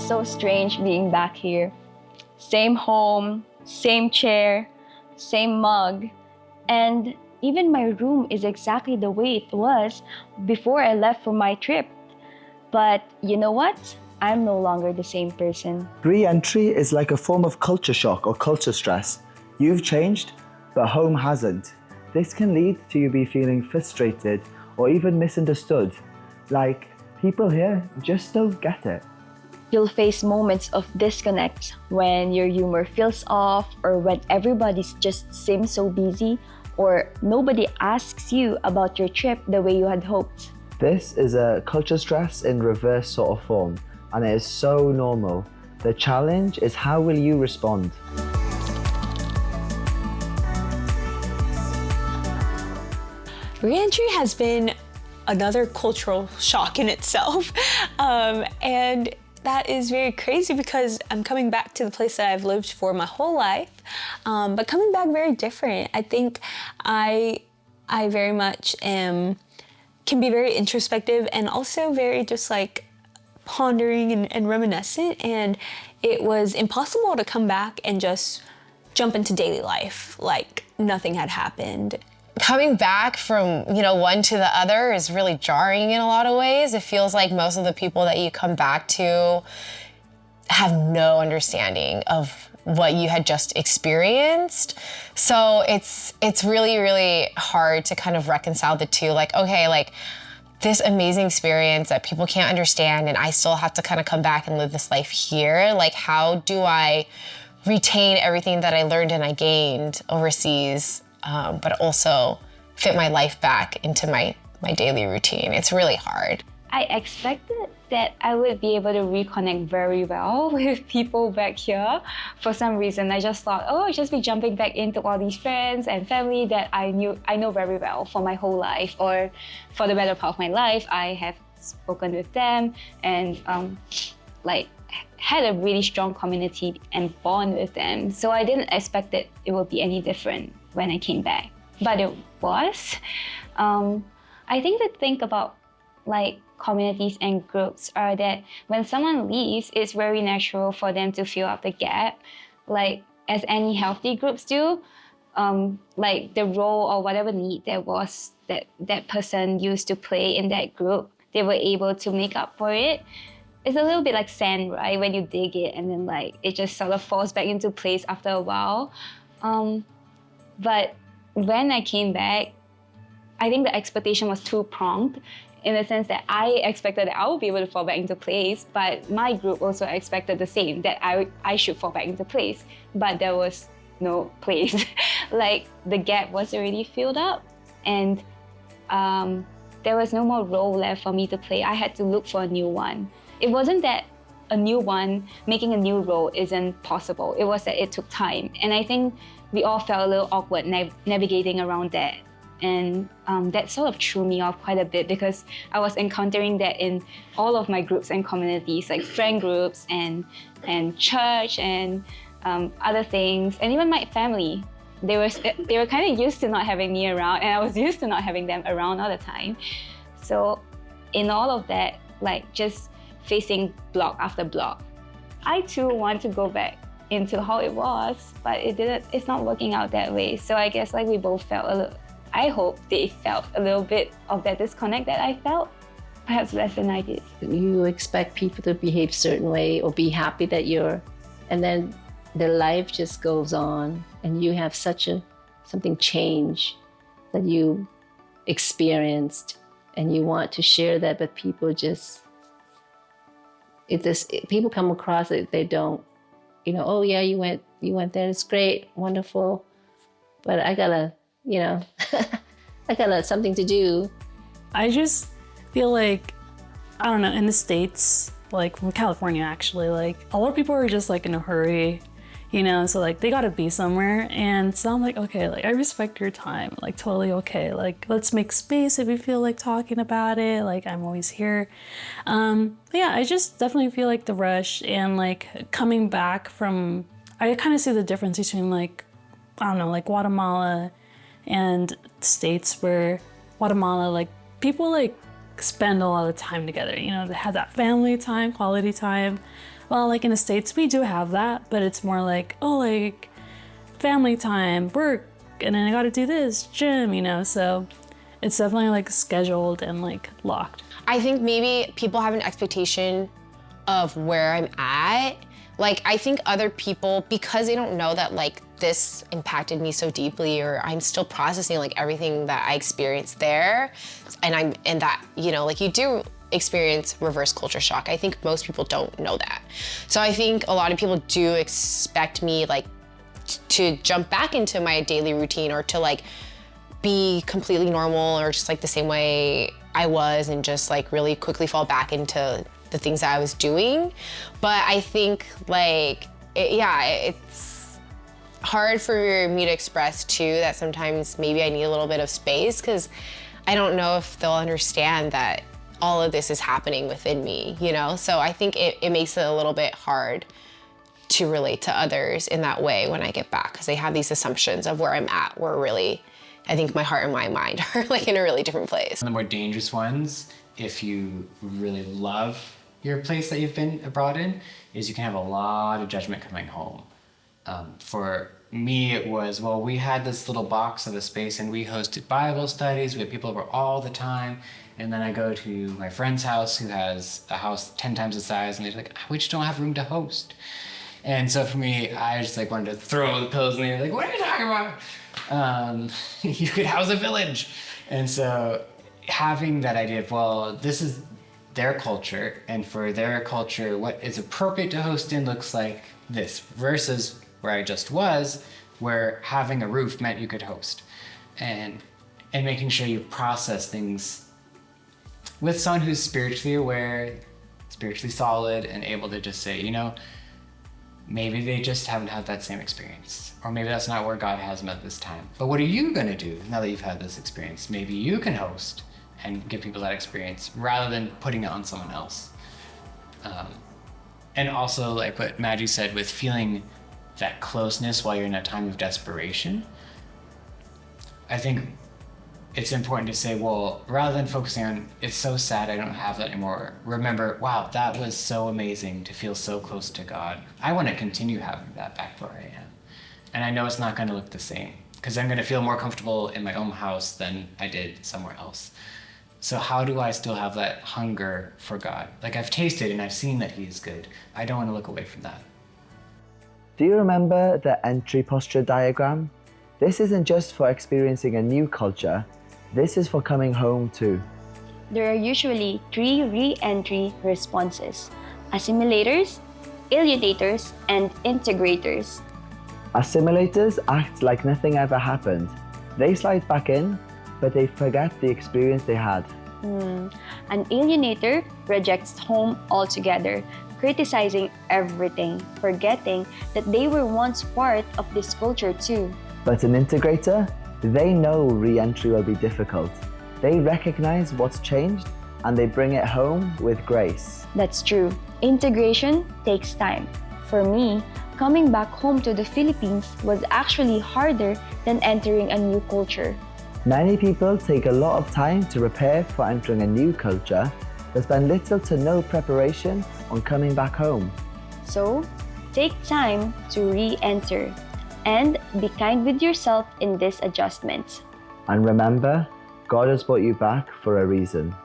so strange being back here. Same home, same chair, same mug, and even my room is exactly the way it was before I left for my trip. But you know what? I'm no longer the same person. Re-entry is like a form of culture shock or culture stress. You've changed, but home hasn't. This can lead to you be feeling frustrated or even misunderstood. Like, people here just don't get it. You'll face moments of disconnect when your humor feels off, or when everybody just seems so busy, or nobody asks you about your trip the way you had hoped. This is a culture stress in reverse sort of form, and it is so normal. The challenge is, how will you respond? Re-entry has been another cultural shock in itself. And that is very crazy because I'm coming back to the place that I've lived for my whole life, but coming back very different. I think I very much can be very introspective and also very just like pondering and reminiscent. And it was impossible to come back and just jump into daily life like nothing had happened. Coming back from, one to the other is really jarring in a lot of ways. It feels like most of the people that you come back to have no understanding of what you had just experienced. So it's really, really hard to kind of reconcile the two. Like, okay, like this amazing experience that people can't understand, and I still have to kind of come back and live this life here. Like, how do I retain everything that I learned and I gained overseas, but also fit my life back into my daily routine? It's really hard. I expected that I would be able to reconnect very well with people back here. For some reason, I just thought, I'll just be jumping back into all these friends and family that I know very well for my whole life, or for the better part of my life. I have spoken with them and had a really strong community and bond with them. So I didn't expect that it would be any different when I came back, but it was. I think the thing about communities and groups are that when someone leaves, it's very natural for them to fill up the gap, as any healthy groups do. The role or whatever need there was that person used to play in that group, they were able to make up for it. It's a little bit like sand, right? When you dig it and then it just sort of falls back into place after a while. But when I came back, I think the expectation was two-pronged, in the sense that I expected that I would be able to fall back into place, but my group also expected the same, that I should fall back into place, but there was no place. The gap was already filled up, and there was no more role left for me to play. I had to look for a new one. It wasn't that a new one, making a new role isn't possible. It was that it took time. And I think we all felt a little awkward navigating around that. And that sort of threw me off quite a bit, because I was encountering that in all of my groups and communities, like friend groups and church and other things, and even my family. They were kind of used to not having me around, and I was used to not having them around all the time. So in all of that, just facing block after block, I too want to go back into how it was, but it's not working out that way. So I guess we both felt a little, I hope they felt a little bit of that disconnect that I felt, perhaps less than I did. You expect people to behave a certain way or be happy that and then their life just goes on, and you have something change that you experienced, and you want to share that, but people just, people come across it, they don't, oh yeah, you went there, it's great, wonderful, but I gotta, I got something to do. I just feel like, I don't know, in the States, from California actually, a lot of people are just in a hurry, so they gotta be somewhere. And so I'm okay, I respect your time, totally okay. Let's make space if you feel like talking about it, I'm always here. Yeah, I just definitely feel the rush, and coming back from, I kind of see the difference between I don't know, Guatemala and States, where Guatemala, people spend a lot of time together, you know, to have that family time, quality time. Well, like in the States, we do have that, but it's more like, oh, like family time, work, and then I gotta do this, gym, you know, so it's definitely like scheduled and like locked. I think maybe people have an expectation of where I'm at. Like, I think other people, because they don't know that like this impacted me so deeply, or I'm still processing like everything that I experienced there, and that, you know, like you do experience reverse culture shock. I think most people don't know that. So I think a lot of people do expect me like to jump back into my daily routine, or to like be completely normal, or just like the same way I was, and just like really quickly fall back into the things that I was doing. But I think like, it's hard for me to express too, that sometimes maybe I need a little bit of space, because I don't know if they'll understand that all of this is happening within me, you know? So I think it makes it a little bit hard to relate to others in that way when I get back, because they have these assumptions of where I'm at, where really, I think my heart and my mind are like in a really different place. The more dangerous ones, if you really love your place that you've been abroad in, is you can have a lot of judgment coming home. For me, it was, well, we had this little box of a space and we hosted Bible studies. We had people over all the time. And then I go to my friend's house who has a house 10 times the size, and they're like, we just don't have room to host. And so for me, I just like wanted to throw the pillows in the air, like, what are you talking about? You could house a village. And so having that idea of, well, this is their culture, and for their culture, what is appropriate to host in looks like this, versus where I just was, where having a roof meant you could host. And making sure you process things with someone who's spiritually aware, spiritually solid, and able to just say, you know, maybe they just haven't had that same experience, or maybe that's not where God has them at this time. But what are you gonna do now that you've had this experience? Maybe you can host and give people that experience rather than putting it on someone else. And also, like what Maggie said, with feeling that closeness while you're in a time of desperation, I think it's important to say, well, rather than focusing on, it's so sad I don't have that anymore, remember, wow, that was so amazing to feel so close to God. I want to continue having that back where I am. And I know it's not going to look the same, because I'm going to feel more comfortable in my own house than I did somewhere else. So how do I still have that hunger for God? Like, I've tasted and I've seen that He is good. I don't want to look away from that. Do you remember the entry posture diagram? This isn't just for experiencing a new culture, this is for coming home too. There are usually 3 re-entry responses: assimilators, alienators, and integrators. Assimilators act like nothing ever happened. They slide back in, but they forget the experience they had. An alienator rejects home altogether, criticizing everything, forgetting that they were once part of this culture too. But an integrator, they know re-entry will be difficult. They recognize what's changed and they bring it home with grace. That's true. Integration takes time. For me, coming back home to the Philippines was actually harder than entering a new culture. Many people take a lot of time to prepare for entering a new culture, but spend little to no preparation on coming back home. So, take time to re-enter and be kind with yourself in this adjustment. And remember, God has brought you back for a reason.